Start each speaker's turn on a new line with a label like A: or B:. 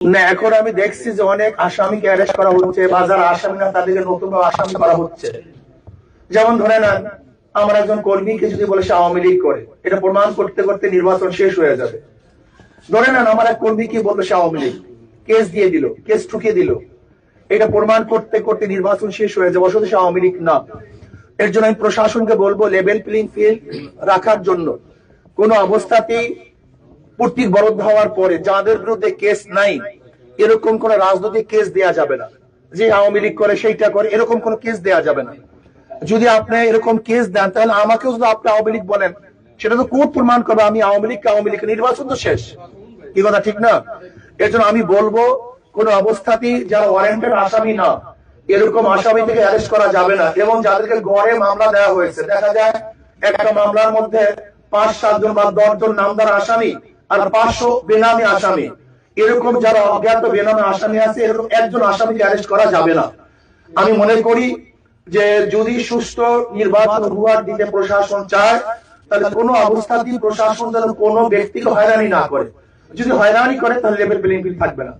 A: না, এখন আমি দেখছি যে অনেক আসামিকে অ্যারেস্ট করা হচ্ছে বা যারা আসামি না তাদেরকে নতুন আসামি করা হচ্ছে। যেমন ধরে নেন, আমার একজন কর্মীকে যদি বলে সে আওয়ামী লীগ করে, এটা প্রমাণ করতে করতে নির্বাচন শেষ হয়ে যাবে। ধরে নেন আমার এক কর্মীকে বললো সে আওয়ামী লীগ, কেস দিয়ে দিল, কেস ঠুকিয়ে দিল, এটা প্রমাণ করতে করতে নির্বাচন শেষ হয়ে যাবে, অথচ সে আওয়ামী লীগ না। এর জন্য আমি প্রশাসনকে বলবো লেভেল প্লেইং ফিল্ড রাখার জন্য কোন অবস্থাতেই প্রতীক বরাদ্দ হওয়ার পরে যাদের বিরুদ্ধে কেস নাই এরকম কোন রাজনৈতিক কেস দেয়া যাবে না, যে আওয়ামী লীগ করে সেইটা করে এরকম কোন কেস দেয়া যাবে না। যদি আপনি এরকম কেস দেন তাহলে আমাকেও যদি আপনি আওয়ামী লীগ বলেন, সেটা তো কোর্ট প্রমাণ করবে আমি আওয়ামী লীগ, নির্বাচন তো শেষ। কি কথা ঠিক না? এর জন্য আমি বলবো কোন অবস্থাতেই যারা ওয়ারেন্টেড আসামি না এরকম আসামি থেকে অ্যারেস্ট করা যাবে না। এবং যাদেরকে গড়ে মামলা দেওয়া হয়েছে, দেখা যায় একটা মামলার মধ্যে 5-7 জন বা 10 জন নামদার আসামি আর 500 বেনামি আসামি, এরকম যারা অজ্ঞাত বেনামি আসামি আছে এরকম একজন আসামিকে অ্যারেস্ট করা যাবে না। আমি মনে করি যে যদি সুষ্ঠু নির্বাচন উপহার দিতে প্রশাসন চায় তাহলে কোনো অবস্থাতেই প্রশাসন যেন কোনো ব্যক্তিকে হয়রানি না করে। যদি হয়রানি করে তাহলে লেভেল প্লেইং ফিল্ড থাকবে না।